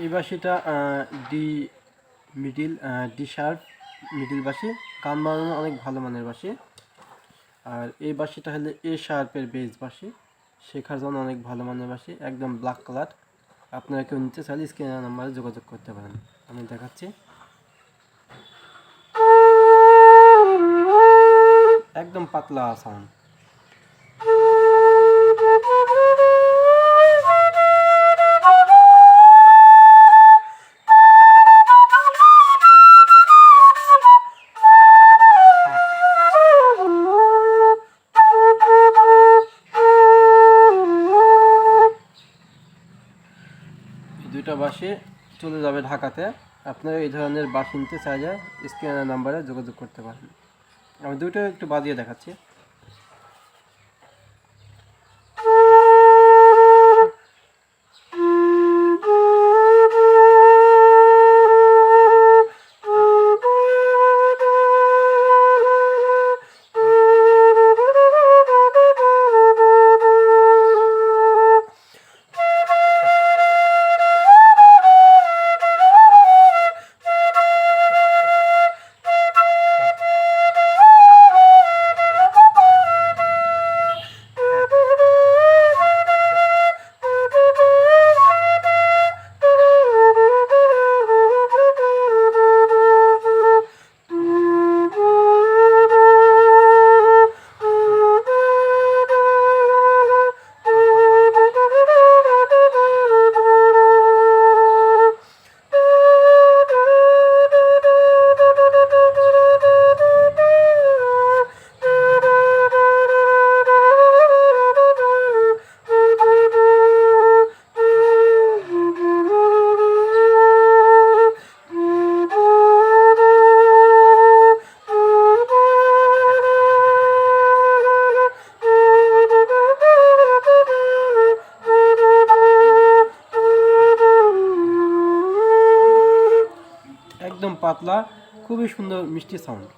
এই বাঁশিটা D middle, D sharp middle বাঁশি, গান বাজানো অনেক ভালো মানের বাঁশি। আর এই বাঁশিটা হলে এ শার্পের বেস বাঁশি, শেখার জন্য অনেক ভালো মানের বাঁশি, একদম ব্ল্যাক কালার। আপনারা কেউ নিতে চাইলে স্ক্রিনের নাম্বারে যোগাযোগ করতে পারেন। আমি দেখাচ্ছি, একদম পাতলা সাউন্ড। দুইটা বাঁশি চলে যাবে ঢাকাতে। আপনারা এই ধরনের বাঁশি নিতে চাইলে স্ক্রিনের নাম্বারে যোগাযোগ করতে পারেন। আমি দুটো একটু বাজিয়ে দেখাচ্ছি। একদম পাতলা, খুবই সুন্দর মিষ্টি সাউন্ড।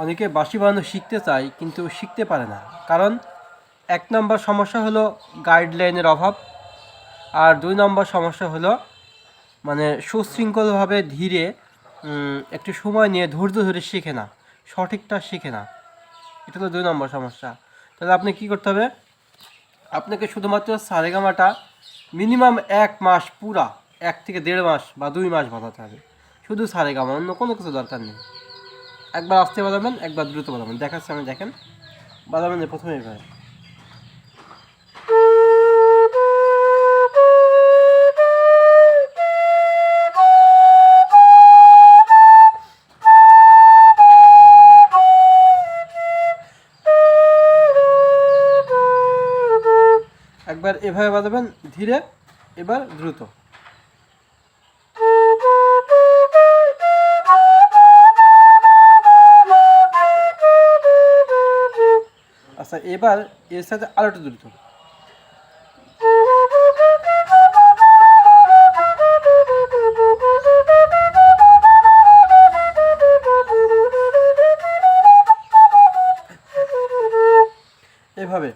অনেকে বাঁশি বাজানো শিখতে চায় কিন্তু শিখতে পারে না, কারণ 1 নম্বর সমস্যা হলো গাইডলাইনের অভাব, আর 2 নম্বর সমস্যা হলো মানে সুশৃঙ্খলভাবে ধীরে একটু সময় নিয়ে ধৈর্য ধরে শিখে না, সঠিকটা শিখে না। এটা হলো 2 নম্বর সমস্যা। তাহলে আপনি কী করতে হবে, আপনাকে শুধুমাত্র সারেগামাটা মিনিমাম 1 মাস, পুরা 1 থেকে 1.5 মাস বা 2 মাস বাজাতে হবে, শুধু সারেগামা, অন্য কোনো কিছু দরকার নেই। একবার আস্তে বাজাবেন, একবার দ্রুত বাজাবেন। দেখাচ্ছি আমি, দেখেন বাজাবেন। প্রথমে এবার একবার এভাবে বাজাবেন ধীরে, এবার দ্রুত। আচ্ছা, এবার এর সাথে আরো একটু দ্রুত। এভাবে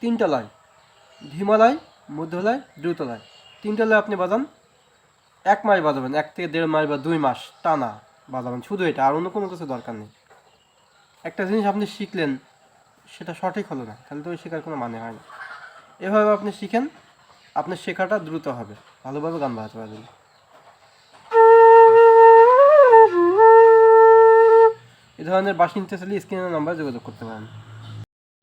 3টা লয়, ধীমা লয়, মধ্য লয়, দ্রুত লয়, 3টা লয় আপনি বাজান। 1 মাস বাজাবেন, 1 থেকে 1.5 মাস বা 2 মাস টানা বাজাবেন, শুধু এটা, আর অন্য কোনো কিছু দরকার নেই। একটা জিনিস আপনি শিখলেন, সেটা সঠিক হলো না, তাহলে তো ওই শেখার কোনো মানে হয় না। এভাবে আপনি শিখেন, আপনার শেখাটা দ্রুত হবে, ভালোভাবে গান বাজাতে পারবেন। এই ধরনের বাঁশি নিতে চাইলে স্ক্রিনের নাম্বারে যোগাযোগ করতে পারেন।